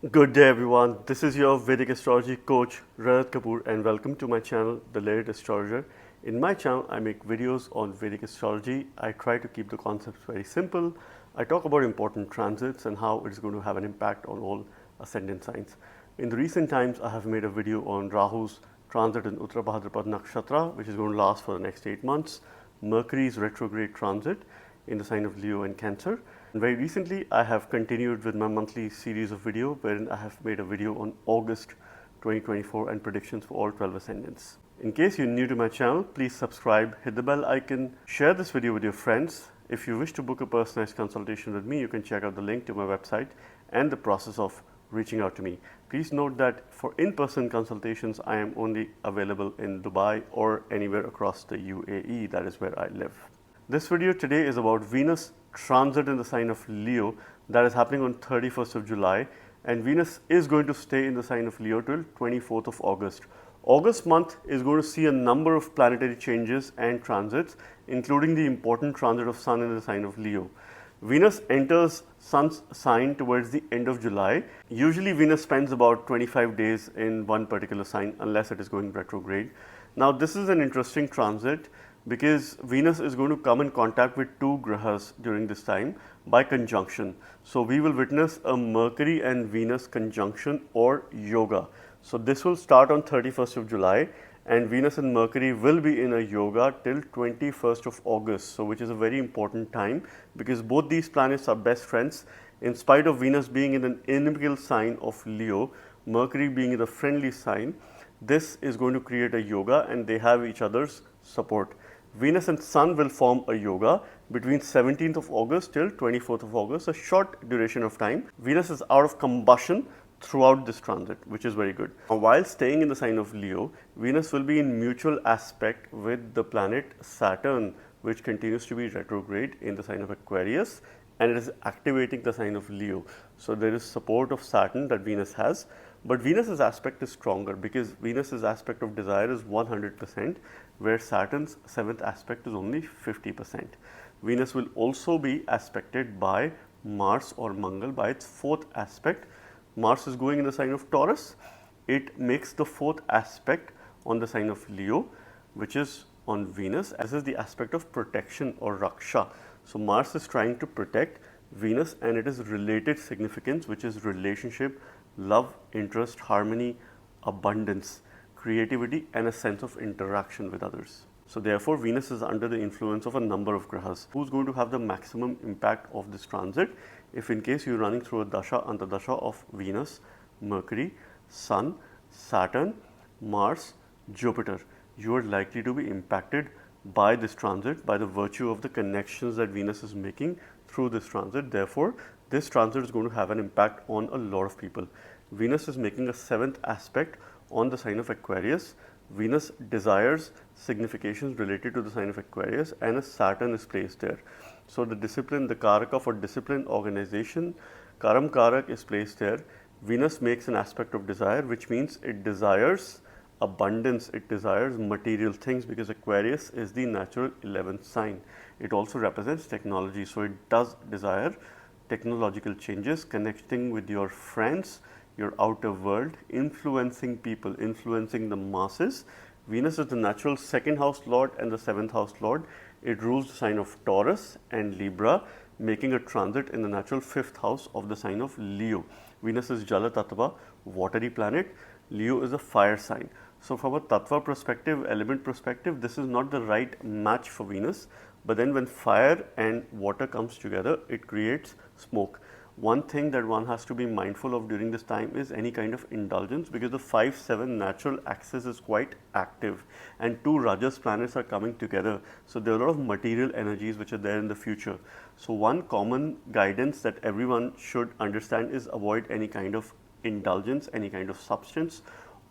Good day everyone, this is your Vedic Astrology coach Ranat Kapoor and welcome to my channel The Layered Astrologer. In my channel I make videos on Vedic Astrology. I try to keep the concepts very simple. I talk about important transits and how it is going to have an impact on all ascendant signs. In the recent times I have made a video on Rahu's transit in Uttara Bhadrapad Nakshatra, which is going to last for the next 8 months, Mercury's retrograde transit in the sign of Leo and Cancer. And very recently, I have continued with my monthly series of video wherein I have made a video on August 2024 and predictions for all 12 ascendants. In case you're new to my channel, please subscribe, hit the bell icon, share this video with your friends. If you wish to book a personalized consultation with me, you can check out the link to my website and the process of reaching out to me. Please note that for in-person consultations, I am only available in Dubai or anywhere across the UAE, that is where I live. This video today is about Venus transit in the sign of Leo that is happening on 31st of July, and Venus is going to stay in the sign of Leo till 24th of August. August month is going to see a number of planetary changes and transits, including the important transit of Sun in the sign of Leo. Venus enters Sun's sign towards the end of July. Usually Venus spends about 25 days in one particular sign unless it is going retrograde. Now this is an interesting transit because Venus is going to come in contact with two grahas during this time by conjunction. So we will witness a Mercury and Venus conjunction or yoga. So this will start on 31st of July and Venus and Mercury will be in a yoga till 21st of August. So which is a very important time because both these planets are best friends. In spite of Venus being in an inimical sign of Leo, Mercury being in a friendly sign, this is going to create a yoga and they have each other's support. Venus and Sun will form a yoga between 17th of August till 24th of August, a short duration of time. Venus is out of combustion throughout this transit, which is very good. Now, while staying in the sign of Leo, Venus will be in mutual aspect with the planet Saturn, which continues to be retrograde in the sign of Aquarius, and it is activating the sign of Leo. So there is support of Saturn that Venus has, but Venus's aspect is stronger because Venus's aspect of desire is 100%, where Saturn's 7th aspect is only 50%. Venus will also be aspected by Mars or Mangal by its 4th aspect. Mars is going in the sign of Taurus. It makes the 4th aspect on the sign of Leo, which is on Venus. This is the aspect of protection or Raksha. So Mars is trying to protect Venus and it is related significance, which is relationship, love, interest, harmony, abundance, creativity and a sense of interaction with others. So therefore Venus is under the influence of a number of grahas. Who's going to have the maximum impact of this transit? If in case you're running through a dasha antardasha of Venus, Mercury, Sun, Saturn, Mars, Jupiter, you are likely to be impacted by this transit by the virtue of the connections that Venus is making through this transit. Therefore, this transit is going to have an impact on a lot of people. Venus is making a 7th aspect on the sign of Aquarius. Venus desires significations related to the sign of Aquarius and a Saturn is placed there. So the discipline, the Karaka for discipline, organization, Karam Karak is placed there. Venus makes an aspect of desire, which means it desires abundance, it desires material things because Aquarius is the natural 11th sign. It also represents technology, so it does desire technological changes, connecting with your friends, your outer world, influencing people, influencing the masses. Venus is the natural 2nd house lord and the 7th house lord. It rules the sign of Taurus and Libra, making a transit in the natural 5th house of the sign of Leo. Venus is Jala Tattva, watery planet. Leo is a fire sign. So from a Tattva perspective, element perspective, this is not the right match for Venus. But then when fire and water comes together, it creates smoke. One thing that one has to be mindful of during this time is any kind of indulgence because the 5-7 natural axis is quite active and two Rajas planets are coming together. So there are a lot of material energies which are there in the future. So one common guidance that everyone should understand is avoid any kind of indulgence, any kind of substance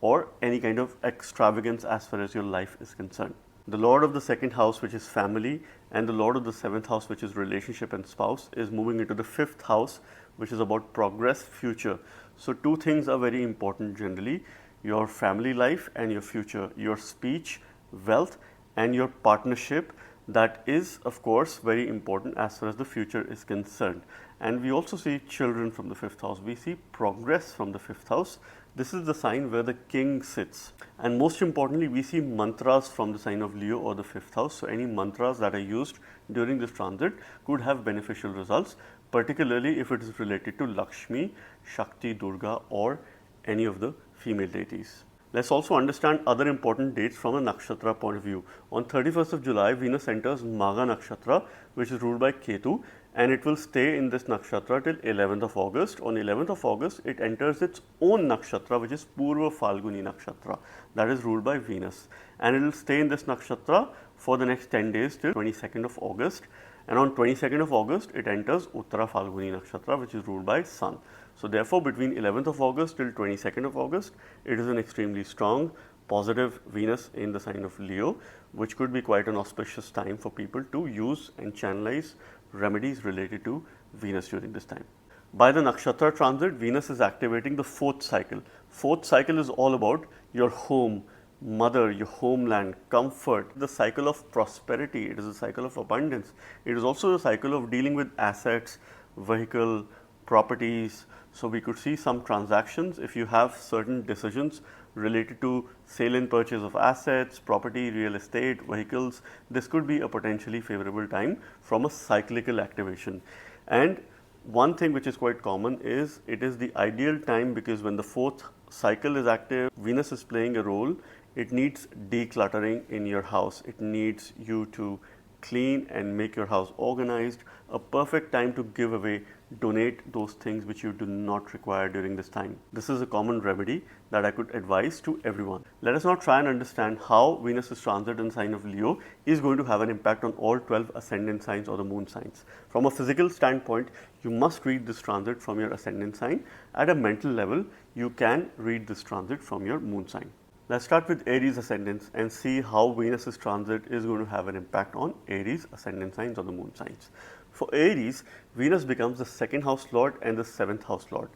or any kind of extravagance as far as your life is concerned. The Lord of the 2nd house, which is family, and the Lord of the 7th house, which is relationship and spouse, is moving into the 5th house, which is about progress, future. So two things are very important generally, your family life and your future, your speech, wealth and your partnership. That is of course very important as far as the future is concerned. And we also see children from the 5th house. We see progress from the 5th house. This is the sign where the king sits. And most importantly, we see mantras from the sign of Leo or the 5th house. So any mantras that are used during this transit could have beneficial results, particularly if it is related to Lakshmi, Shakti, Durga, or any of the female deities. Let's also understand other important dates from a nakshatra point of view. On 31st of July, Venus enters Magha Nakshatra, which is ruled by Ketu, and it will stay in this nakshatra till 11th of August. On 11th of August, it enters its own nakshatra, which is Purva Falguni Nakshatra, that is ruled by Venus, and it will stay in this nakshatra for the next 10 days till 22nd of August. And on 22nd of August, it enters Uttara Falguni Nakshatra, which is ruled by Sun. So therefore, between 11th of August till 22nd of August, it is an extremely strong, positive Venus in the sign of Leo, which could be quite an auspicious time for people to use and channelize remedies related to Venus during this time. By the nakshatra transit, Venus is activating the 4th cycle. 4th cycle is all about your home, mother, your homeland, comfort, the cycle of prosperity. It is a cycle of abundance. It is also a cycle of dealing with assets, vehicle, properties. So we could see some transactions if you have certain decisions related to sale and purchase of assets, property, real estate, vehicles. This could be a potentially favorable time from a cyclical activation. And one thing which is quite common is it is the ideal time, because when the 4th cycle is active, Venus is playing a role. It needs decluttering in your house. It needs you to clean and make your house organized. A perfect time to give away, donate those things which you do not require during this time. This is a common remedy that I could advise to everyone. Let us now try and understand how Venus's transit in sign of Leo is going to have an impact on all 12 ascendant signs or the moon signs. From a physical standpoint, you must read this transit from your ascendant sign. At a mental level, you can read this transit from your moon sign. Let's start with Aries ascendants and see how Venus's transit is going to have an impact on Aries ascendant signs or the moon signs. For Aries, Venus becomes the 2nd house lord and the 7th house lord.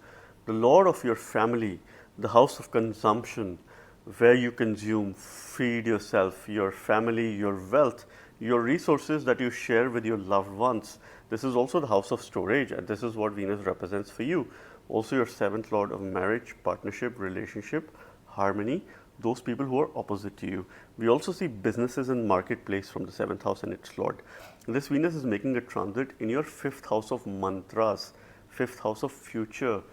The lord of your family, the house of consumption, where you consume, feed yourself, your family, your wealth, your resources that you share with your loved ones. This is also the house of storage, and this is what Venus represents for you. Also your 7th lord of marriage, partnership, relationship, harmony, those people who are opposite to you. We also see businesses and marketplace from the 7th house and its lord. This Venus is making a transit in your 5th house of mantras, 5th house of future,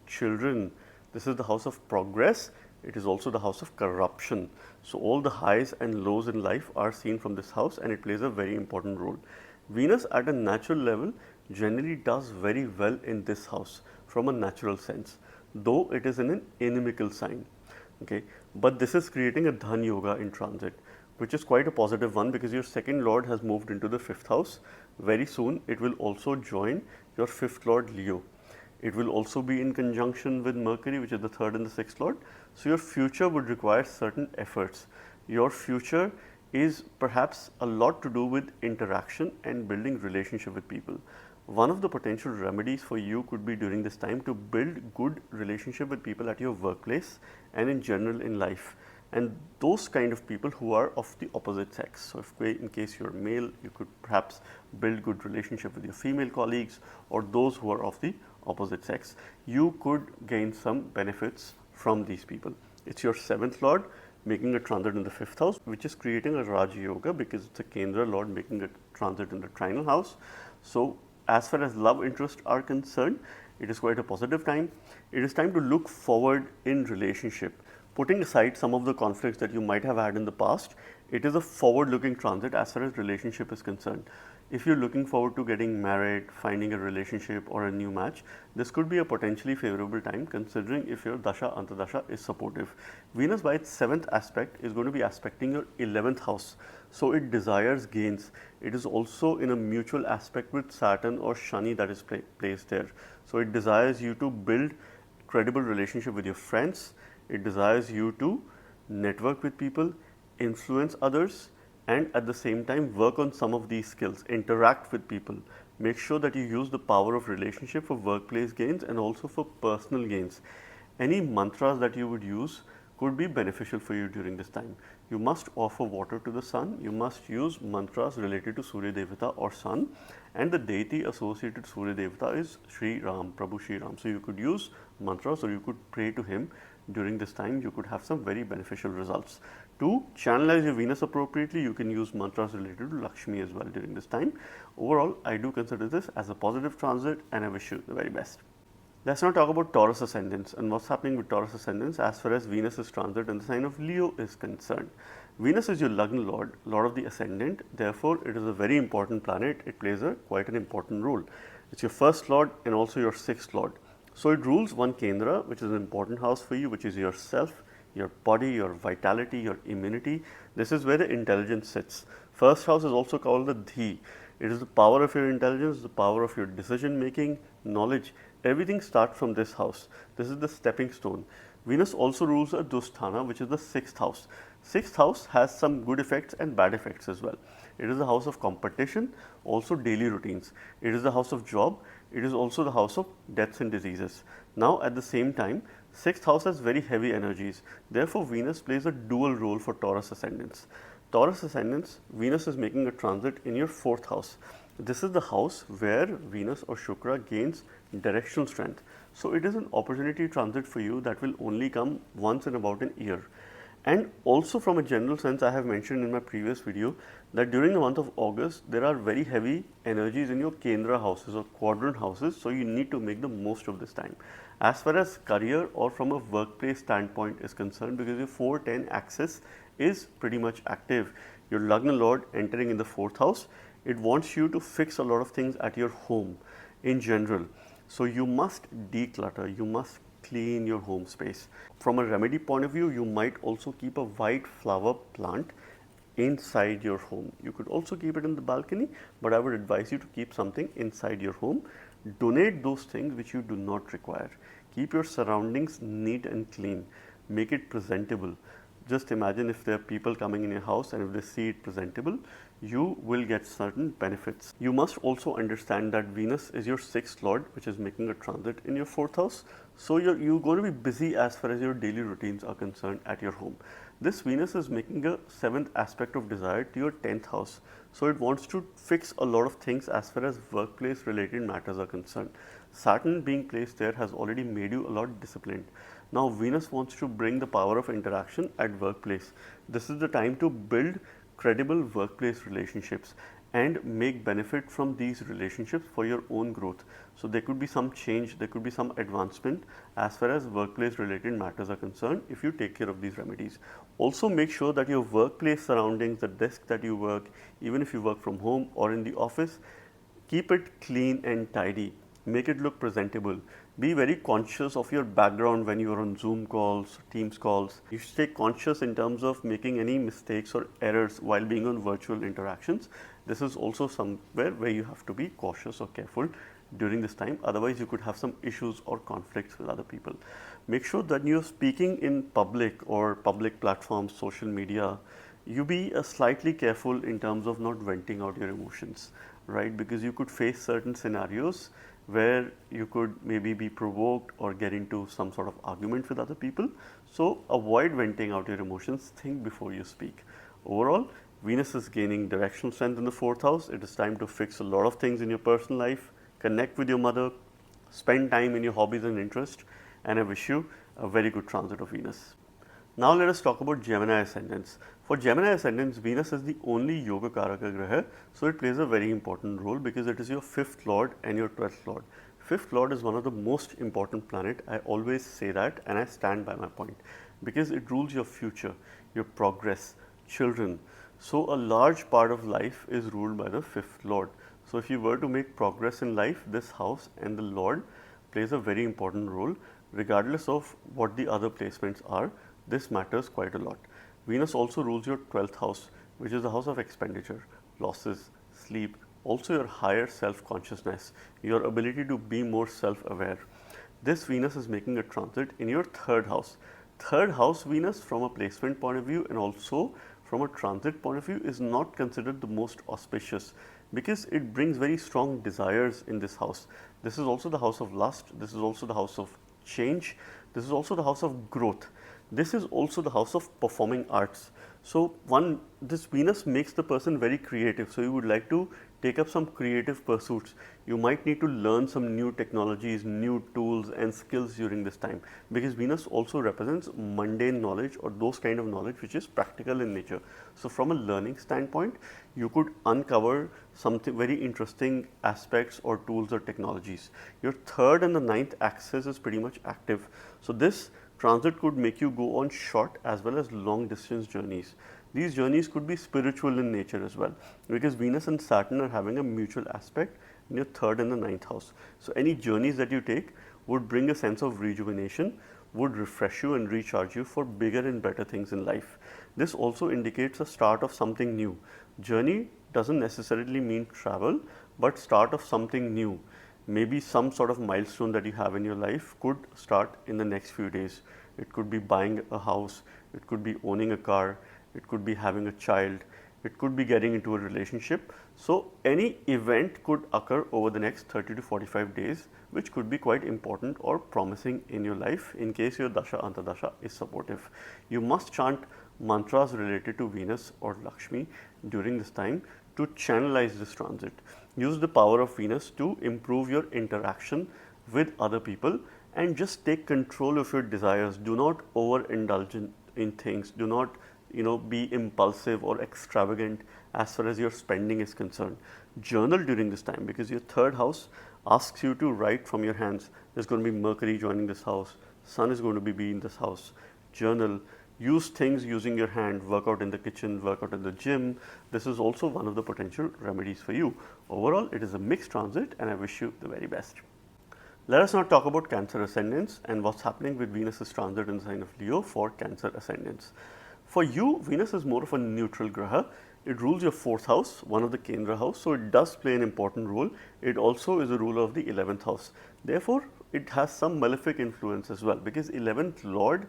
children. This is the house of progress. It is also the house of corruption. So all the highs and lows in life are seen from this house, and it plays a very important role. Venus at a natural level generally does very well in this house from a natural sense, though it is in an inimical sign. Okay, but this is creating a Dhan Yoga in transit, which is quite a positive one, because your 2nd lord has moved into the 5th house. Very soon it will also join your 5th lord Leo. It will also be in conjunction with Mercury, which is the 3rd and the 6th lord. So your future would require certain efforts. Your future is perhaps a lot to do with interaction and building relationship with people. One of the potential remedies for you could be during this time to build good relationship with people at your workplace and in general in life, and those kind of people who are of the opposite sex. So if in case you're male, you could perhaps build good relationship with your female colleagues, or those who are of the opposite sex. You could gain some benefits from these people. It's your 7th lord making a transit in the 5th house, which is creating a Raja Yoga, because it's a Kendra lord making a transit in the trinal house. So as far as love interests are concerned, it is quite a positive time. It is time to look forward in relationship. Putting aside some of the conflicts that you might have had in the past, it is a forward-looking transit as far as relationship is concerned. If you're looking forward to getting married, finding a relationship or a new match, this could be a potentially favorable time, considering if your Dasha Antardasha is supportive. Venus by its 7th aspect is going to be aspecting your 11th house. So it desires gains. It is also in a mutual aspect with Saturn or Shani that is placed there. So it desires you to build credible relationship with your friends. It desires you to network with people, influence others, and at the same time work on some of these skills, interact with people. Make sure that you use the power of relationship for workplace gains and also for personal gains. Any mantras that you would use could be beneficial for you during this time. You must offer water to the sun, you must use mantras related to Surya Devata or sun, and the deity associated to Surya Devata is Sri Ram, Prabhu Sri Ram. So you could use mantras or you could pray to him during this time. You could have some very beneficial results. To channelize your Venus appropriately, you can use mantras related to Lakshmi as well during this time. Overall, I do consider this as a positive transit and I wish you the very best. Let's now talk about Taurus ascendants and what's happening with Taurus ascendants as far as Venus' transit in the sign of Leo is concerned. Venus is your Lagna lord, lord of the ascendant, therefore it is a very important planet. It plays quite an important role. It's your first lord and also your sixth lord. So it rules one Kendra, which is an important house for you, which is yourself, your body, your vitality, your immunity. This is where the intelligence sits. First house is also called the Dhi. It is the power of your intelligence, the power of your decision making, knowledge. Everything starts from this house. This is the stepping stone. Venus also rules a Dusthana, which is the sixth house. Sixth house has some good effects and bad effects as well. It is the house of competition, also daily routines. It is the house of job. It is also the house of deaths and diseases. Now, at the same time, sixth house has very heavy energies. Therefore, Venus plays a dual role for Taurus ascendants. Taurus ascendants, Venus is making a transit in your fourth house. This is the house where Venus or Shukra gains directional strength. So it is an opportunity transit for you that will only come once in about an year. And also from a general sense, I have mentioned in my previous video that during the month of August, there are very heavy energies in your Kendra houses or quadrant houses. So you need to make the most of this time. As far as career or from a workplace standpoint is concerned, because your 4-10 axis is pretty much active. Your Lagna Lord entering in the fourth house, it wants you to fix a lot of things at your home in general. So you must declutter, you must clean your home space. From a remedy point of view, you might also keep a white flower plant inside your home. You could also keep it in the balcony, but I would advise you to keep something inside your home. Donate those things which you do not require. Keep your surroundings neat and clean. Make it presentable. Just imagine if there are people coming in your house and if they see it presentable, you will get certain benefits. You must also understand that Venus is your sixth lord, which is making a transit in your fourth house. So you're going to be busy as far as your daily routines are concerned at your home. This Venus is making a seventh aspect of desire to your 10th house. So it wants to fix a lot of things as far as workplace related matters are concerned. Saturn being placed there has already made you a lot disciplined. Now Venus wants to bring the power of interaction at workplace. This is the time to build credible workplace relationships and make benefit from these relationships for your own growth. So there could be some change, there could be some advancement as far as workplace related matters are concerned if you take care of these remedies. Also make sure that your workplace surroundings, the desk that you work, even if you work from home or in the office, keep it clean and tidy. Make it look presentable. Be very conscious of your background when you are on Zoom calls, Teams calls. You should stay conscious in terms of making any mistakes or errors while being on virtual interactions. This is also somewhere where you have to be cautious or careful during this time. Otherwise, you could have some issues or conflicts with other people. Make sure that you're speaking in public or public platforms, social media. You be slightly careful in terms of not venting out your emotions, right? Because you could face certain scenarios where you could maybe be provoked or get into some sort of argument with other people. So avoid venting out your emotions, think before you speak. Overall, Venus is gaining directional strength in the fourth house. It is time to fix a lot of things in your personal life, connect with your mother, spend time in your hobbies and interests, and I wish you a very good transit of Venus. Now let us talk about Gemini ascendants. For Gemini ascendants, Venus is the only Yoga Karaka Graha, so it plays a very important role because it is your 5th lord and your 12th lord. 5th lord is one of the most important planet. I always say that and I stand by my point because it rules your future, your progress, children. So a large part of life is ruled by the 5th lord. So if you were to make progress in life, this house and the lord plays a very important role regardless of what the other placements are. This matters quite a lot. Venus also rules your 12th house, which is the house of expenditure, losses, sleep, also your higher self-consciousness, your ability to be more self-aware. This Venus is making a transit in your 3rd house. 3rd house Venus from a placement point of view and also from a transit point of view is not considered the most auspicious because it brings very strong desires in this house. This is also the house of lust, this is also the house of change, this is also the house of growth. This is also the house of performing arts. So this Venus makes the person very creative. So you would like to take up some creative pursuits. You might need to learn some new technologies, new tools and skills during this time, because Venus also represents mundane knowledge or those kind of knowledge which is practical in nature. So from a learning standpoint, you could uncover something very interesting aspects or tools or technologies. Your third and the ninth axis is pretty much active. So this transit could make you go on short as well as long distance journeys. These journeys could be spiritual in nature as well, because Venus and Saturn are having a mutual aspect in your third and the ninth house. So any journeys that you take would bring a sense of rejuvenation, would refresh you and recharge you for bigger and better things in life. This also indicates a start of something new. Journey doesn't necessarily mean travel, but start of something new. Maybe some sort of milestone that you have in your life could start in the next few days. It could be buying a house, it could be owning a car, it could be having a child, it could be getting into a relationship. So any event could occur over the next 30 to 45 days, which could be quite important or promising in your life in case your Dasha Antardasha is supportive. You must chant mantras related to Venus or Lakshmi during this time to channelize this transit. Use the power of Venus to improve your interaction with other people and just take control of your desires. Do not overindulge in things. Do not be impulsive or extravagant as far as your spending is concerned. Journal during this time, because your third house asks you to write from your hands. There's going to be Mercury joining this house. Sun is going to be in this house. Journal. Use things using your hand, work out in the kitchen, work out in the gym. This is also one of the potential remedies for you. Overall, it is a mixed transit and I wish you the very best. Let us now talk about Cancer ascendants and what's happening with Venus's transit in the sign of Leo for Cancer ascendants. For you, Venus is more of a neutral graha. It rules your 4th house, one of the Kendra house, so it does play an important role. It also is a ruler of the 11th house. Therefore, it has some malefic influence as well, because 11th Lord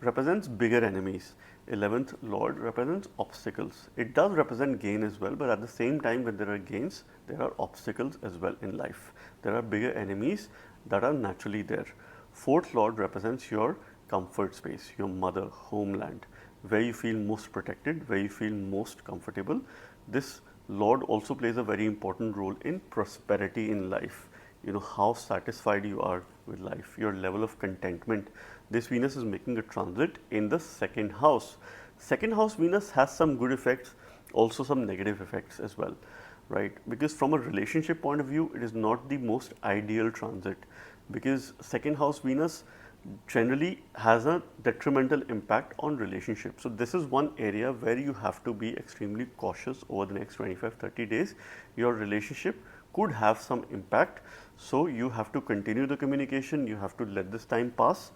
represents bigger enemies. 11th Lord represents obstacles. It does represent gain as well, but at the same time when there are gains, there are obstacles as well in life. There are bigger enemies that are naturally there. 4th Lord represents your comfort space, your mother, homeland, where you feel most protected, where you feel most comfortable. This Lord also plays a very important role in prosperity in life. How satisfied you are with life, your level of contentment. This Venus is making a transit in the 2nd house. 2nd house Venus has some good effects, also some negative effects as well, right? Because from a relationship point of view, it is not the most ideal transit, because 2nd house Venus generally has a detrimental impact on relationships. So this is one area where you have to be extremely cautious over the next 25-30 days. Your relationship could have some impact. So you have to continue the communication, you have to let this time pass,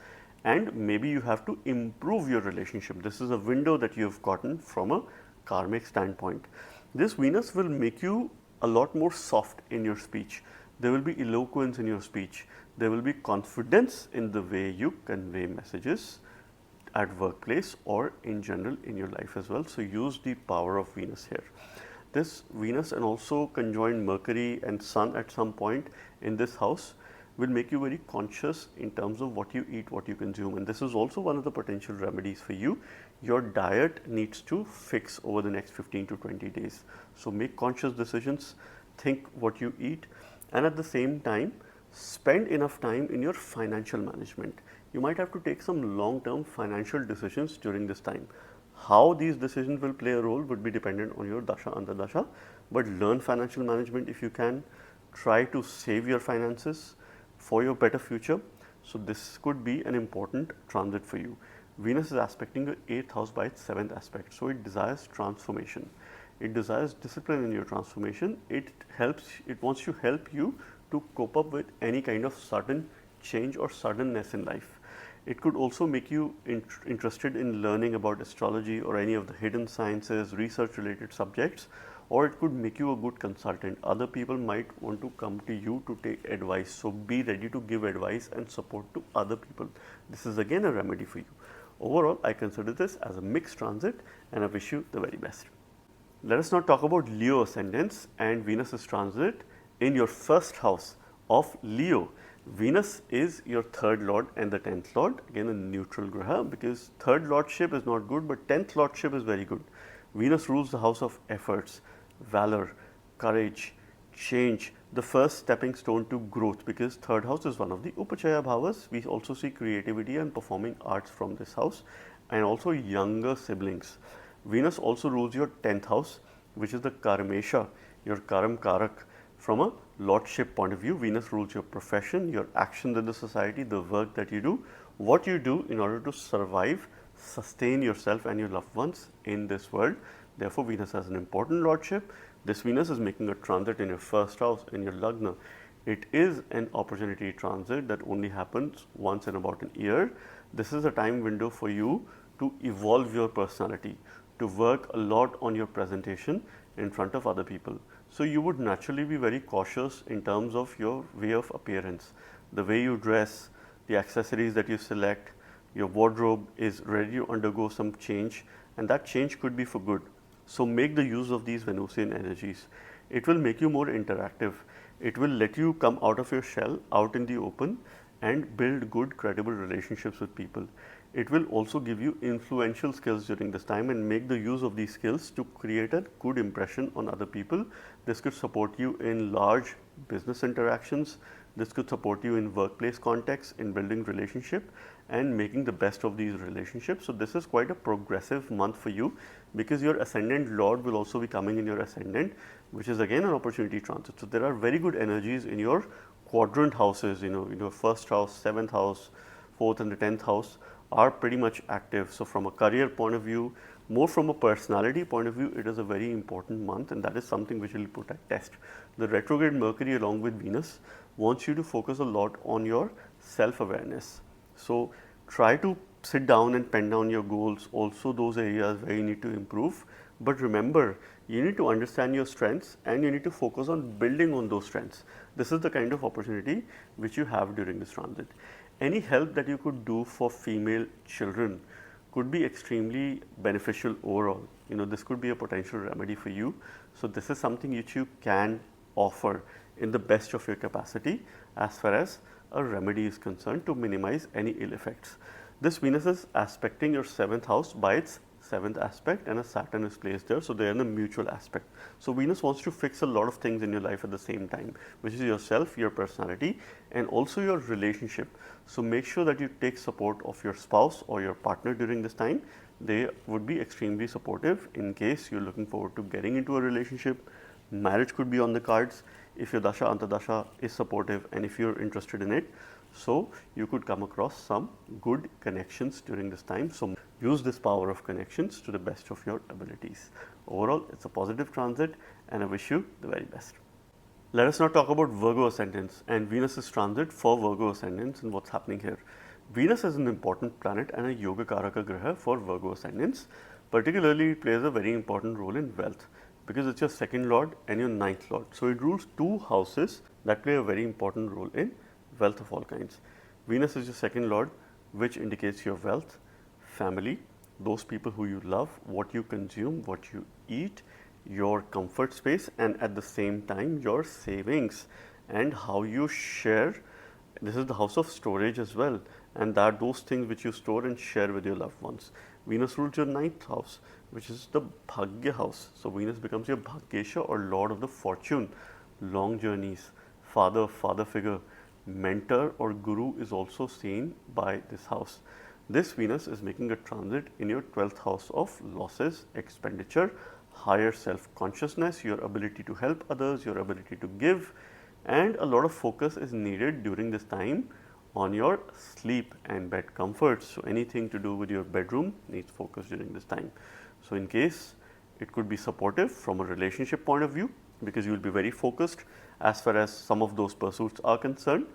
and maybe you have to improve your relationship. This is a window that you have gotten from a karmic standpoint. This Venus will make you a lot more soft in your speech. There will be eloquence in your speech. There will be confidence in the way you convey messages at workplace or in general in your life as well. So use the power of Venus here. This Venus and also conjoined Mercury and Sun at some point in this house will make you very conscious in terms of what you eat, what you consume, and this is also one of the potential remedies for you. Your diet needs to fix over the next 15 to 20 days. So make conscious decisions, think what you eat, and at the same time spend enough time in your financial management. You might have to take some long-term financial decisions during this time. How these decisions will play a role would be dependent on your Dasha Antardasha, but learn financial management if you can. Try to save your finances for your better future. So this could be an important transit for you. Venus is aspecting your 8th house by its 7th aspect. So it desires transformation. It desires discipline in your transformation. It wants to help you to cope up with any kind of sudden change or suddenness in life. It could also make you interested in learning about astrology or any of the hidden sciences, research related subjects, or it could make you a good consultant. Other people might want to come to you to take advice. So be ready to give advice and support to other people. This is again a remedy for you. Overall, I consider this as a mixed transit and I wish you the very best. Let us now talk about Leo ascendants and Venus's transit in your 1st house of Leo. Venus is your third lord and the 10th lord, again a neutral graha, because third lordship is not good, but 10th lordship is very good. Venus rules the house of efforts, valor, courage, change, the first stepping stone to growth, because third house is one of the upachaya bhavas. We also see creativity and performing arts from this house, and also younger siblings. Venus also rules your 10th house, which is the karmesha, your karam karak. From a lordship point of view, Venus rules your profession, your actions in the society, the work that you do, what you do in order to survive, sustain yourself and your loved ones in this world. Therefore, Venus has an important lordship. This Venus is making a transit in your first house, in your lagna. It is an opportunity transit that only happens once in about an year. This is a time window for you to evolve your personality, to work a lot on your presentation in front of other people. So you would naturally be very cautious in terms of your way of appearance, the way you dress, the accessories that you select. Your wardrobe is ready to undergo some change, and that change could be for good. So make the use of these Venusian energies. It will make you more interactive. It will let you come out of your shell, out in the open, and build good, credible relationships with people. It will also give you influential skills during this time and make the use of these skills to create a good impression on other people. This could support you in large business interactions. This could support you in workplace context, in building relationship and making the best of these relationships. So this is quite a progressive month for you, because your ascendant lord will also be coming in your ascendant, which is again an opportunity transit. So there are very good energies in your quadrant houses, in your first house, 7th house, 4th and the 10th house are pretty much active. So from a career point of view, more from a personality point of view, it is a very important month, and that is something which will put at test. The retrograde Mercury along with Venus wants you to focus a lot on your self-awareness. So try to sit down and pen down your goals, also those areas where you need to improve. But remember, you need to understand your strengths and you need to focus on building on those strengths. This is the kind of opportunity which you have during this transit. Any help that you could do for female children could be extremely beneficial overall. This could be a potential remedy for you. So this is something which you can offer in the best of your capacity as far as a remedy is concerned, to minimize any ill effects. This Venus is aspecting your 7th house by its 7th aspect, and a Saturn is placed there, so they are in a mutual aspect. So Venus wants to fix a lot of things in your life at the same time, which is yourself, your personality, and also your relationship. So make sure that you take support of your spouse or your partner during this time. They would be extremely supportive in case you're looking forward to getting into a relationship. Marriage could be on the cards if your dasha antardasha is supportive and if you're interested in it. So you could come across some good connections during this time. So use this power of connections to the best of your abilities. Overall, it's a positive transit and I wish you the very best. Let us now talk about Virgo ascendants and Venus's transit for Virgo ascendants and what's happening here. Venus is an important planet and a yoga karaka graha for Virgo ascendants. Particularly, it plays a very important role in wealth, because it's your 2nd lord and your 9th lord. So it rules 2 houses that play a very important role in wealth of all kinds. Venus is your 2nd lord, which indicates your wealth, family, those people who you love, what you consume, what you eat, your comfort space, and at the same time your savings and how you share. This is the house of storage as well, and that those things which you store and share with your loved ones. Venus rules your 9th house, which is the Bhagya house. So Venus becomes your Bhagyesha or Lord of the Fortune. Long journeys, father figure, mentor or guru is also seen by this house. This Venus is making a transit in your 12th house of losses, expenditure, higher self-consciousness, your ability to help others, your ability to give, and a lot of focus is needed during this time on your sleep and bed comforts. So anything to do with your bedroom needs focus during this time. So in case it could be supportive from a relationship point of view, because you will be very focused as far as some of those pursuits are concerned.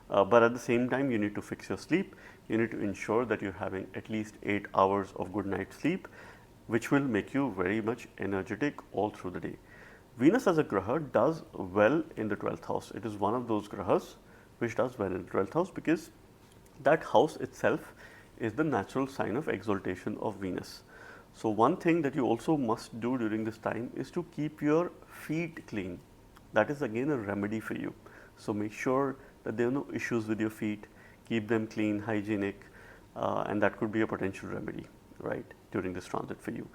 But at the same time, you need to fix your sleep. You need to ensure that you're having at least 8 hours of good night's sleep, which will make you very much energetic all through the day. Venus as a graha does well in the 12th house. It is one of those grahas which does well in the 12th house, because that house itself is the natural sign of exaltation of Venus. So one thing that you also must do during this time is to keep your feet clean. That is again a remedy for you. So make sure that there are no issues with your feet, keep them clean, hygienic, and that could be a potential remedy, right, during this transit for you.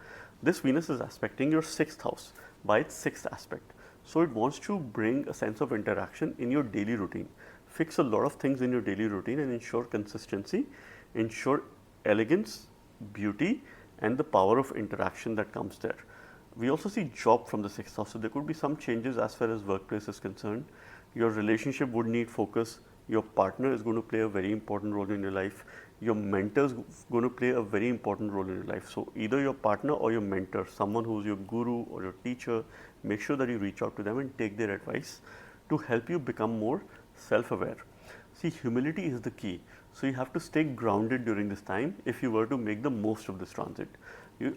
This Venus is aspecting your 6th house by its 6th aspect. So it wants to bring a sense of interaction in your daily routine, fix a lot of things in your daily routine and ensure consistency, ensure elegance, beauty, and the power of interaction that comes there. We also see job from the 6th house, so there could be some changes as far as workplace is concerned. Your relationship would need focus. Your partner is going to play a very important role in your life. Your mentor is going to play a very important role in your life. So either your partner or your mentor, someone who's your guru or your teacher, make sure that you reach out to them and take their advice to help you become more self-aware. See, humility is the key. So you have to stay grounded during this time if you were to make the most of this transit.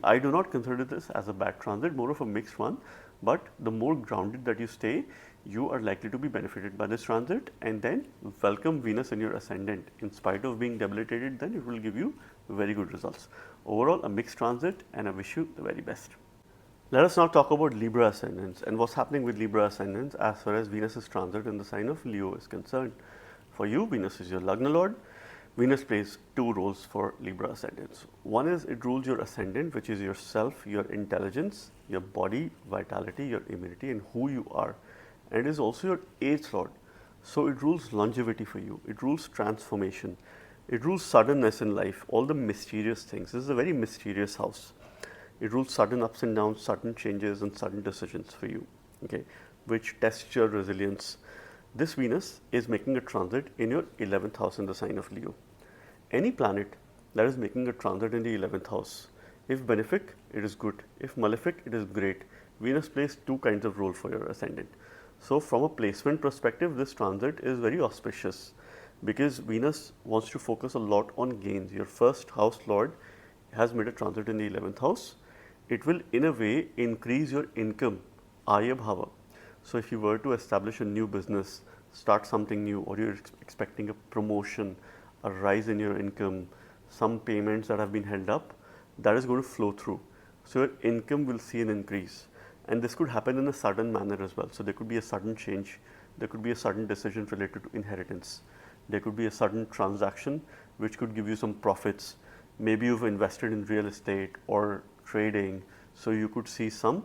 I do not consider this as a bad transit, more of a mixed one, but the more grounded that you stay, you are likely to be benefited by this transit. And then welcome Venus in your ascendant. In spite of being debilitated, then it will give you very good results. Overall, a mixed transit, and I wish you the very best. Let us now talk about Libra ascendants and what's happening with Libra ascendants as far as Venus's transit in the sign of Leo is concerned. For you, Venus is your Lagna Lord. Venus plays two roles for Libra ascendants. One is it rules your ascendant, which is yourself, your intelligence, your body, vitality, your immunity, and who you are. And it is also your 8th Lord. So it rules longevity for you. It rules transformation. It rules suddenness in life, all the mysterious things. This is a very mysterious house. It rules sudden ups and downs, sudden changes, and sudden decisions for you, okay, which tests your resilience. This Venus is making a transit in your 11th house in the sign of Leo. Any planet that is making a transit in the 11th house, if benefic, it is good. If malefic, it is great. Venus plays two kinds of role for your ascendant. So from a placement perspective, this transit is very auspicious because Venus wants to focus a lot on gains. Your 1st house Lord has made a transit in the 11th house. It will in a way increase your income, Aya Bhava. So if you were to establish a new business, start something new, or you're expecting a promotion, a rise in your income, some payments that have been held up, that is going to flow through. So your income will see an increase. And this could happen in a sudden manner as well. So there could be a sudden change. There could be a sudden decision related to inheritance. There could be a sudden transaction which could give you some profits. Maybe you've invested in real estate or trading, so you could see some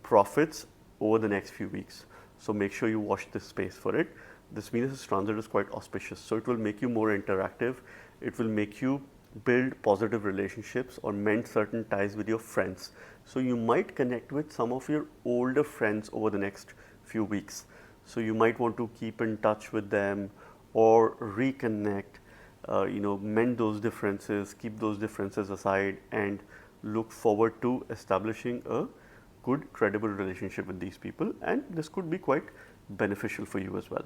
profits over the next few weeks. So make sure you watch this space for it. This Venus transit is quite auspicious, so it will make you more interactive. It will make you build positive relationships or mend certain ties with your friends. So you might connect with some of your older friends over the next few weeks. So you might want to keep in touch with them or reconnect, mend those differences, keep those differences aside, and look forward to establishing a good, credible relationship with these people. And this could be quite beneficial for you as well.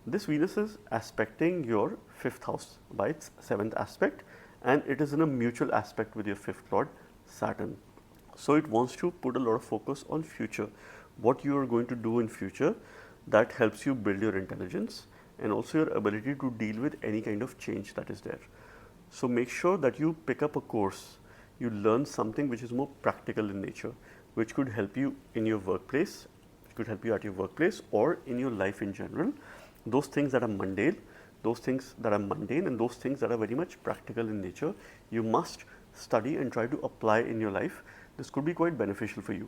This Venus is aspecting your 5th house by its 7th aspect, and it is in a mutual aspect with your 5th Lord, Saturn. So it wants to put a lot of focus on future, what you are going to do in future that helps you build your intelligence and also your ability to deal with any kind of change that is there. So make sure that you pick up a course, you learn something which is more practical in nature, which could help you in your workplace, which could help you at your workplace or in your life in general. Those things that are mundane, and those things that are very much practical in nature, you must study and try to apply in your life. This could be quite beneficial for you.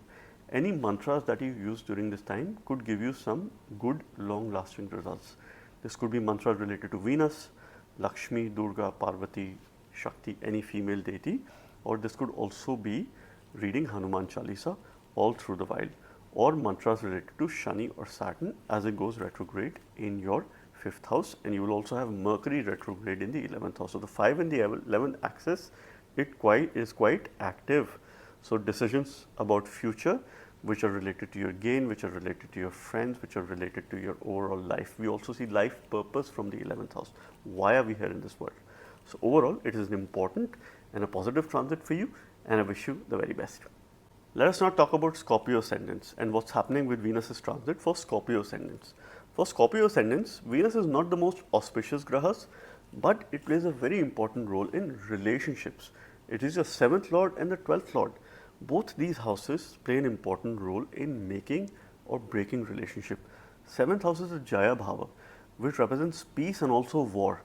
Any mantras that you use during this time could give you some good long lasting results. This could be mantras related to Venus, Lakshmi, Durga, Parvati, Shakti, any female deity, or this could also be reading Hanuman Chalisa all through the while, or mantras related to Shani or Saturn as it goes retrograde in your 5th house. And you will also have Mercury retrograde in the 11th house. So the 5 and the 11th axis, it is quite active. So decisions about future which are related to your gain, which are related to your friends, which are related to your overall life. We also see life purpose from the 11th house. Why are we here in this world? So overall, it is an important and a positive transit for you, and I wish you the very best. Let us now talk about Scorpio ascendants and what's happening with Venus's transit for Scorpio ascendants. For Scorpio ascendants, Venus is not the most auspicious grahas, but it plays a very important role in relationships. It is your 7th Lord and the 12th Lord. Both these houses play an important role in making or breaking relationship. 7th house is a Jaya Bhava. which represents peace and also war.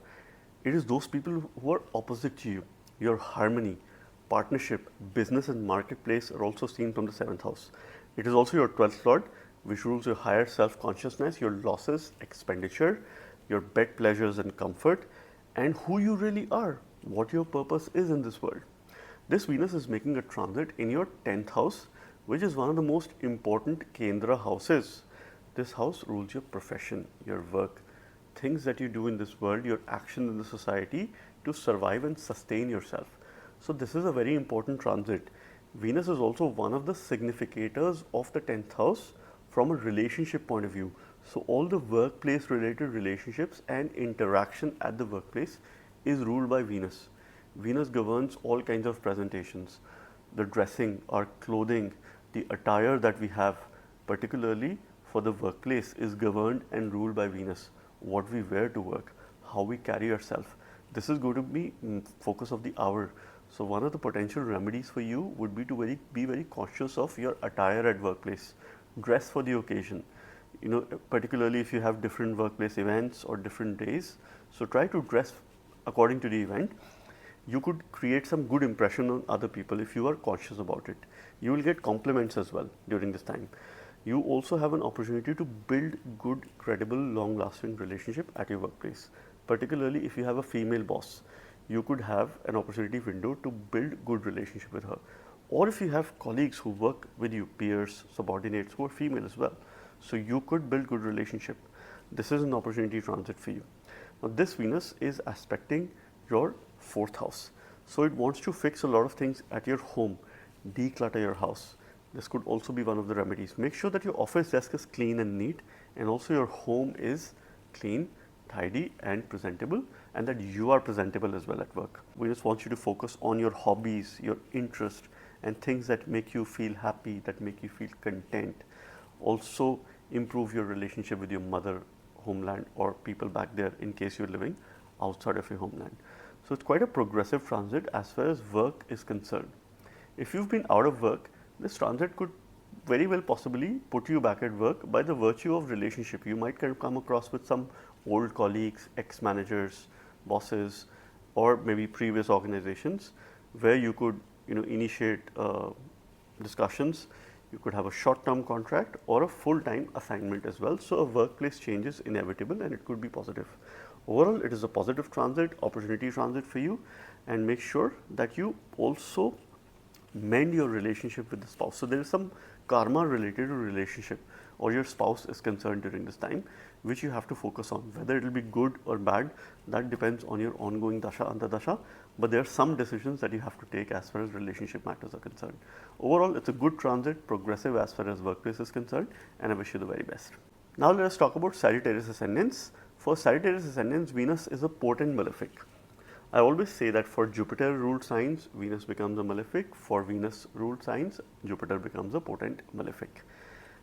It is those people who are opposite to you. Your harmony, partnership, business and marketplace are also seen from the 7th house. It is also your 12th lord, which rules your higher self-consciousness, your losses, expenditure, your bed pleasures and comfort, and who you really are, what your purpose is in this world. This Venus is making a transit in your 10th house, which is one of the most important Kendra houses. This house rules your profession, your work, things that you do in this world, your action in the society to survive and sustain yourself. So this is a very important transit. Venus is also one of the significators of the 10th house from a relationship point of view. So all the workplace related relationships and interaction at the workplace is ruled by Venus. Venus governs all kinds of presentations, the dressing, our clothing, the attire that we have, particularly for the workplace, is governed and ruled by Venus. What we wear to work, how we carry ourselves. This is going to be focus of the hour. So one of the potential remedies for you would be to be very cautious of your attire at workplace. Dress for the occasion. Particularly if you have different workplace events or different days. So try to dress according to the event. You could create some good impression on other people if you are conscious about it. You will get compliments as well during this time. You also have an opportunity to build good, credible, long-lasting relationship at your workplace. Particularly if you have a female boss, you could have an opportunity window to build good relationship with her. Or if you have colleagues who work with you, peers, subordinates who are female as well. So you could build good relationship. This is an opportunity transit for you. Now this Venus is aspecting your 4th house. So it wants to fix a lot of things at your home, declutter your house. This could also be one of the remedies. Make sure that your office desk is clean and neat, and also your home is clean, tidy and presentable, and that you are presentable as well at work. We just want you to focus on your hobbies, your interest, and things that make you feel happy, that make you feel content. Also improve your relationship with your mother, homeland, or people back there in case you're living outside of your homeland. So it's quite a progressive transit as far as work is concerned. If you've been out of work, this transit could very well possibly put you back at work by the virtue of relationship. You might come across with some old colleagues, ex-managers, bosses, or maybe previous organizations where you could initiate discussions. You could have a short-term contract or a full-time assignment as well. So a workplace change is inevitable and it could be positive. Overall, it is a positive transit, opportunity transit for you, and make sure that you also mend your relationship with the spouse. So there is some karma related to relationship or your spouse is concerned during this time, which you have to focus on. Whether it will be good or bad, that depends on your ongoing dasha, antardasha, but there are some decisions that you have to take as far as relationship matters are concerned. Overall, it's a good transit, progressive as far as workplace is concerned, and I wish you the very best. Now let us talk about Sagittarius ascendants. For Sagittarius ascendants, Venus is a potent malefic. I always say that for Jupiter ruled signs, Venus becomes a malefic. For Venus ruled signs, Jupiter becomes a potent malefic.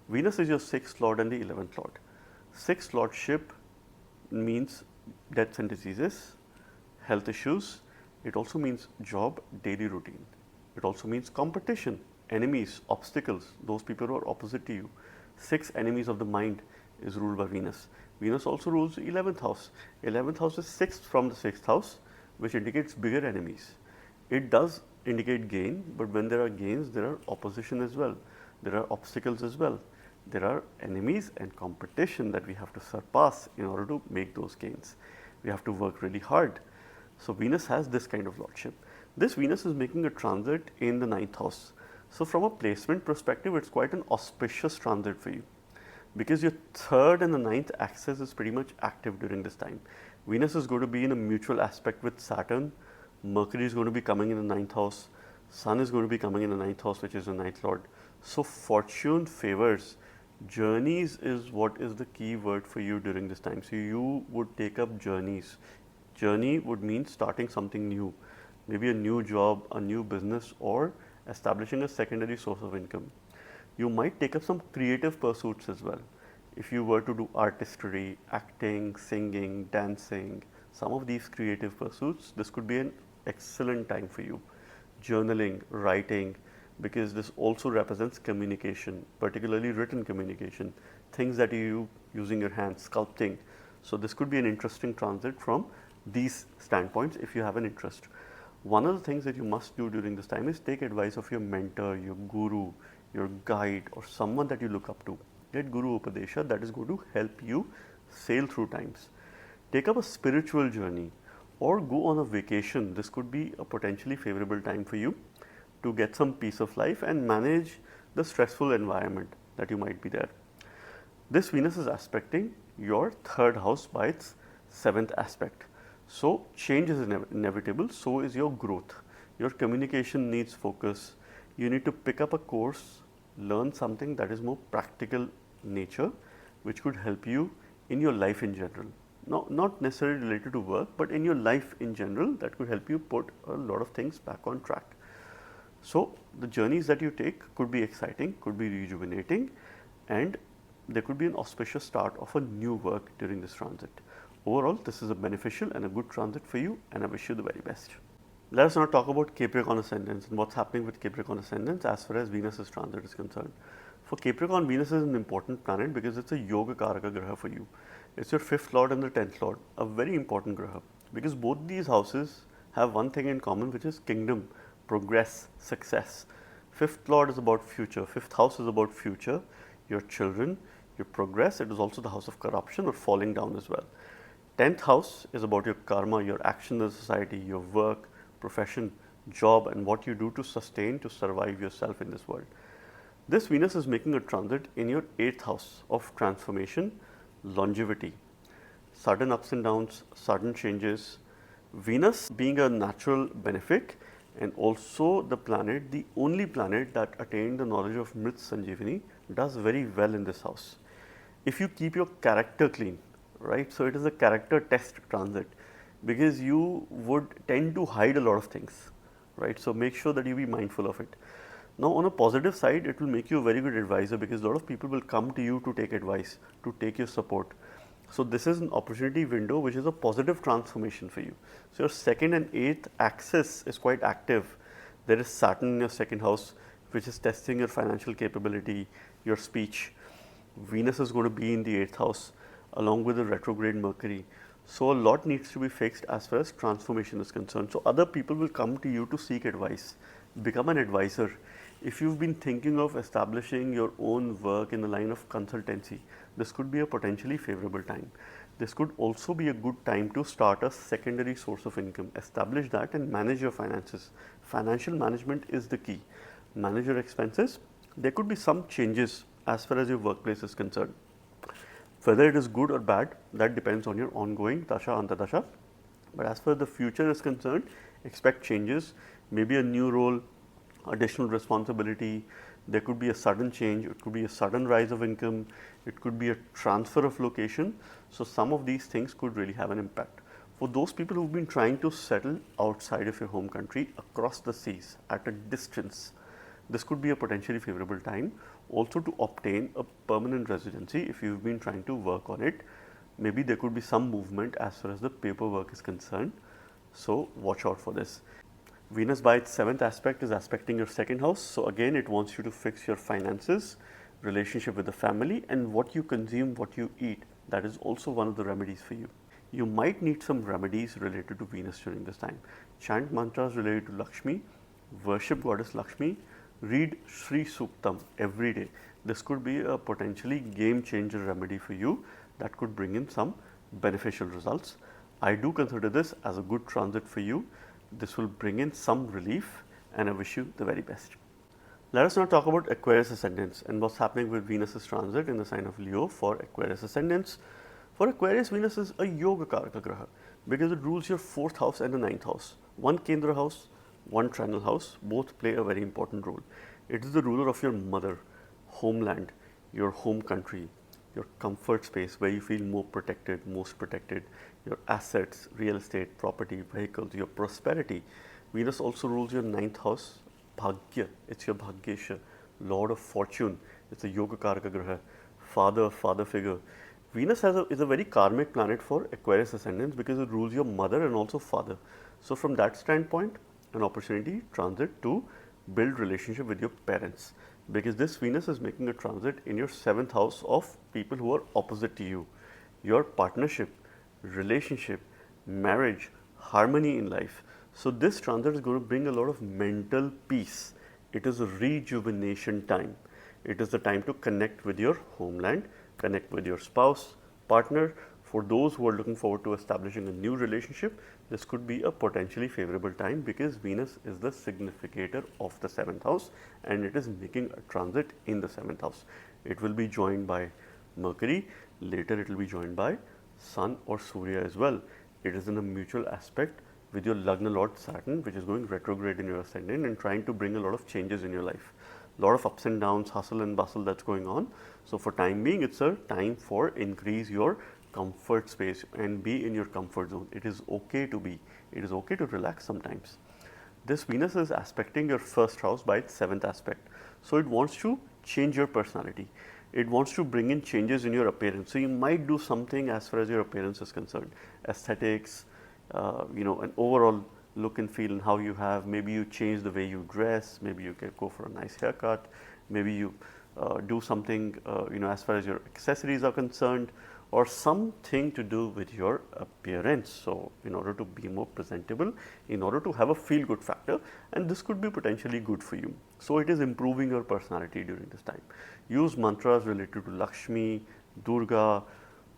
Venus is your 6th lord and the 11th lord. 6th lordship means deaths and diseases, health issues. It also means job, daily routine. It also means competition, enemies, obstacles, those people who are opposite to you. 6 enemies of the mind is ruled by Venus. Venus also rules the 11th house. 11th house is 6th from the 6th house, which indicates bigger enemies. It does indicate gain, but when there are gains, there are opposition as well. There are obstacles as well. There are enemies and competition that we have to surpass in order to make those gains. We have to work really hard. So Venus has this kind of lordship. This Venus is making a transit in the 9th house. So from a placement perspective, it's quite an auspicious transit for you, because your 3rd and the 9th axis is pretty much active during this time. Venus is going to be in a mutual aspect with Saturn. Mercury is going to be coming in the 9th house. Sun is going to be coming in the 9th house, which is the 9th lord. So fortune favors. Journeys is what is the key word for you during this time. So you would take up journeys. Journey would mean starting something new, maybe a new job, a new business, or establishing a secondary source of income. You might take up some creative pursuits as well. If you were to do artistry, acting, singing, dancing, some of these creative pursuits, this could be an excellent time for you. Journaling, writing, because this also represents communication, particularly written communication, things that you using your hands, sculpting. So this could be an interesting transit from these standpoints if you have an interest. One of the things that you must do during this time is take advice of your mentor, your guru, your guide, or someone that you look up to. Get Guru Upadesha, that is going to help you sail through times. Take up a spiritual journey or go on a vacation. This could be a potentially favorable time for you to get some peace of life and manage the stressful environment that you might be there. This Venus is aspecting your third house by its seventh aspect. So change is inevitable, so is your growth. Your communication needs focus. You need to pick up a course, learn something that is more practical nature, which could help you in your life in general. Not necessarily related to work, but in your life in general, that could help you put a lot of things back on track. So the journeys that you take could be exciting, could be rejuvenating, and there could be an auspicious start of a new work during this transit. Overall, this is a beneficial and a good transit for you, and I wish you the very best. Let us now talk about Capricorn Ascendants and what's happening with Capricorn Ascendants as far as Venus's transit is concerned. For Capricorn, Venus is an important planet because it's a Yoga Karaka Graha for you. It's your 5th Lord and the 10th Lord, a very important Graha, because both these houses have one thing in common, which is kingdom, progress, success. 5th Lord is about future, 5th house is about future, your children, your progress. It is also the house of corruption or falling down as well. 10th house is about your karma, your action in the society, your work, profession, job, and what you do to sustain, to survive yourself in this world. This Venus is making a transit in your 8th house of transformation, longevity, sudden ups and downs, sudden changes. Venus being a natural benefic and also the planet, the only planet that attained the knowledge of Mrit Sanjeevani, does very well in this house. If you keep your character clean, right? So it is a character test transit because you would tend to hide a lot of things, right? So make sure that you be mindful of it. Now on a positive side, it will make you a very good advisor because a lot of people will come to you to take advice, to take your support. So this is an opportunity window which is a positive transformation for you. So your 2nd and 8th axis is quite active. There is Saturn in your 2nd house, which is testing your financial capability, your speech. Venus is going to be in the 8th house along with the retrograde Mercury. So a lot needs to be fixed as far as transformation is concerned. So other people will come to you to seek advice, become an advisor. If you've been thinking of establishing your own work in the line of consultancy, this could be a potentially favorable time. This could also be a good time to start a secondary source of income, establish that and manage your finances. Financial management is the key. Manage your expenses. There could be some changes as far as your workplace is concerned. Whether it is good or bad, that depends on your ongoing Dasha Antardasha. But as far as the future is concerned, expect changes, maybe a new role, additional responsibility. There could be a sudden change, it could be a sudden rise of income, it could be a transfer of location. So some of these things could really have an impact. For those people who've been trying to settle outside of your home country, across the seas, at a distance, this could be a potentially favorable time. Also to obtain a permanent residency if you've been trying to work on it. Maybe there could be some movement as far as the paperwork is concerned. So watch out for this. Venus by its 7th aspect is aspecting your 2nd house. So again, it wants you to fix your finances, relationship with the family, and what you consume, what you eat. That is also one of the remedies for you. You might need some remedies related to Venus during this time. Chant mantras related to Lakshmi, worship goddess Lakshmi, read Sri Suktam every day. This could be a potentially game changer remedy for you that could bring in some beneficial results. I do consider this as a good transit for you. This will bring in some relief and I wish you the very best. Let us now talk about Aquarius Ascendants and what's happening with Venus's transit in the sign of Leo for Aquarius Ascendants. For Aquarius, Venus is a Yoga Karaka Graha because it rules your 4th house and the 9th house. One Kendra house, one Trinal house, both play a very important role. It is the ruler of your mother, homeland, your home country, your comfort space where you feel more protected, most protected, your assets, real estate, property, vehicles, your prosperity. Venus also rules your 9th house, Bhagya, it's your Bhagyesha, Lord of Fortune, it's a Yoga Karaka Graha, father figure. Venus is a very karmic planet for Aquarius Ascendants because it rules your mother and also father. So from that standpoint, an opportunity transit to build relationship with your parents because this Venus is making a transit in your 7th house of people who are opposite to you, your partnership, relationship, marriage, harmony in life. So this transit is going to bring a lot of mental peace. It is a rejuvenation time. It is the time to connect with your homeland, connect with your spouse, partner. For those who are looking forward to establishing a new relationship, this could be a potentially favorable time because Venus is the significator of the 7th house and it is making a transit in the 7th house. It will be joined by Mercury, later it will be joined by Sun or Surya as well. It is in a mutual aspect with your Lagna Lord Saturn, which is going retrograde in your ascendant and trying to bring a lot of changes in your life. A lot of ups and downs, hustle and bustle that's going on. So for time being, it's a time for increase your comfort space and be in your comfort zone. It is okay to be, it is okay to relax sometimes. This Venus is aspecting your first house by its 7th aspect. So it wants to change your personality. It wants to bring in changes in your appearance. So you might do something as far as your appearance is concerned. Aesthetics, an overall look and feel and how you have. Maybe you change the way you dress. Maybe you can go for a nice haircut. Maybe you do something, as far as your accessories are concerned, or something to do with your appearance. So in order to be more presentable, in order to have a feel good factor, and this could be potentially good for you. So it is improving your personality during this time. Use mantras related to Lakshmi, Durga,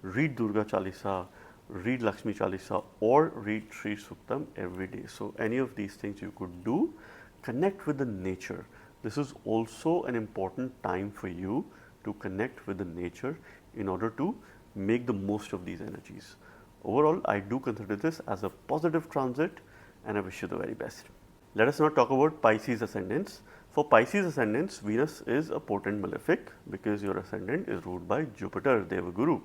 read Durga Chalisa, read Lakshmi Chalisa, or read Sri Suktam every day. So any of these things you could do. Connect with the nature. This is also an important time for you to connect with the nature in order to make the most of these energies. Overall, I do consider this as a positive transit and I wish you the very best. Let us now talk about Pisces ascendants. For Pisces ascendants, Venus is a potent malefic because your ascendant is ruled by Jupiter, Devaguru.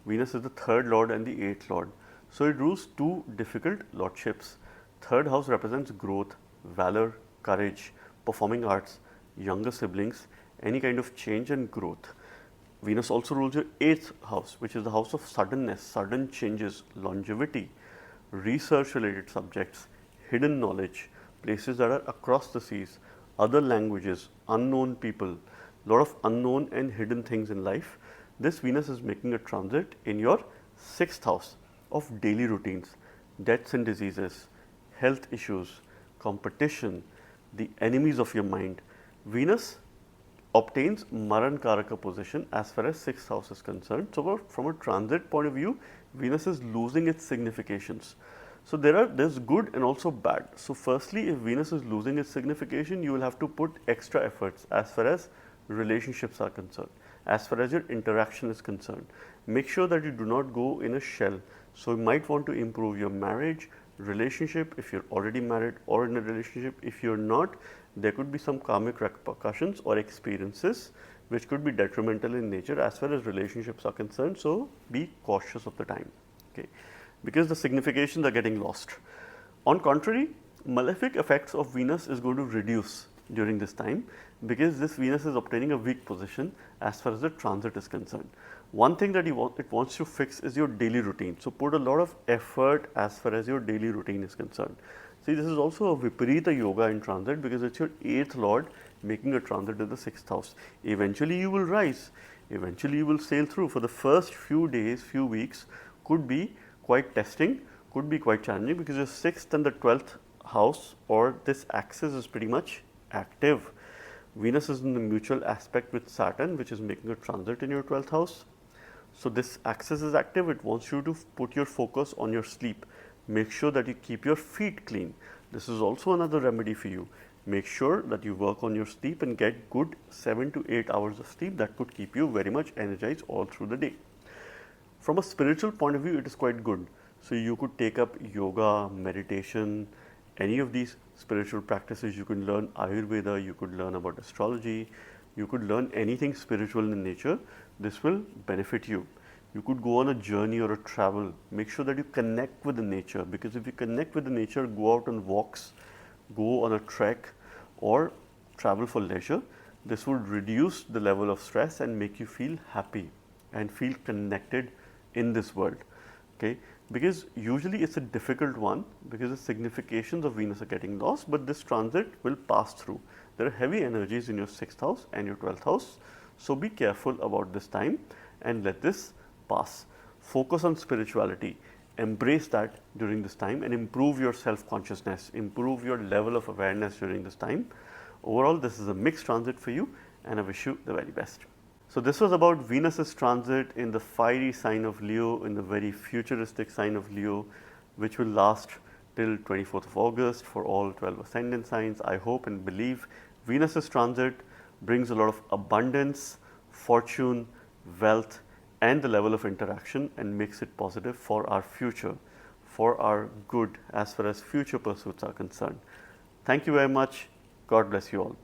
Venus is the 3rd lord and the 8th lord. So it rules 2 difficult lordships. 3rd house represents growth, valor, courage, performing arts, younger siblings, any kind of change and growth. Venus also rules your 8th house, which is the house of suddenness, sudden changes, longevity, research related subjects, hidden knowledge, places that are across the seas, other languages, unknown people, lot of unknown and hidden things in life. This Venus is making a transit in your 6th house of daily routines, deaths and diseases, health issues, competition, the enemies of your mind. Venus obtains Maran Karaka position as far as 6th house is concerned. So from a transit point of view, Venus is losing its significations. So there's good and also bad. So firstly, if Venus is losing its signification, you will have to put extra efforts as far as relationships are concerned, as far as your interaction is concerned. Make sure that you do not go in a shell. So you might want to improve your marriage, relationship if you're already married, or in a relationship if you're not. There could be some karmic repercussions or experiences which could be detrimental in nature as far as relationships are concerned. So be cautious of the time, okay, because the significations are getting lost. On contrary, malefic effects of Venus is going to reduce during this time because this Venus is obtaining a weak position as far as the transit is concerned. One thing that it wants to fix is your daily routine. So put a lot of effort as far as your daily routine is concerned. See, this is also a Viparita Yoga in transit because it's your 8th lord making a transit in the 6th house. Eventually you will rise, eventually you will sail through. For the first few days, few weeks could be quite testing, could be quite challenging because your 6th and the 12th house or this axis is pretty much active. Venus is in the mutual aspect with Saturn, which is making a transit in your 12th house. So this axis is active. It wants you to put your focus on your sleep. Make sure that you keep your feet clean. This is also another remedy for you. Make sure that you work on your sleep and get good 7 to 8 hours of sleep. That could keep you very much energized all through the day. From a spiritual point of view, it is quite good. So you could take up yoga, meditation, any of these spiritual practices. You can learn Ayurveda, you could learn about astrology, you could learn anything spiritual in nature. This will benefit you. You could go on a journey or a travel. Make sure that you connect with the nature, because if you connect with the nature, go out on walks, go on a trek or travel for leisure, this would reduce the level of stress and make you feel happy and feel connected in this world, okay? Because usually it's a difficult one because the significations of Venus are getting lost, but this transit will pass through. There are heavy energies in your 6th house and your 12th house, so be careful about this time and let this pass. focus on spirituality, embrace that during this time and improve your self-consciousness, improve your level of awareness during this time. Overall, this is a mixed transit for you and I wish you the very best. So this was about Venus's transit in the fiery sign of Leo, in the very futuristic sign of Leo, which will last till 24th of August for all 12 ascendant signs. I hope and believe Venus's transit brings a lot of abundance, fortune, wealth and the level of interaction and makes it positive for our future, for our good as far as future pursuits are concerned. Thank you very much. God bless you all.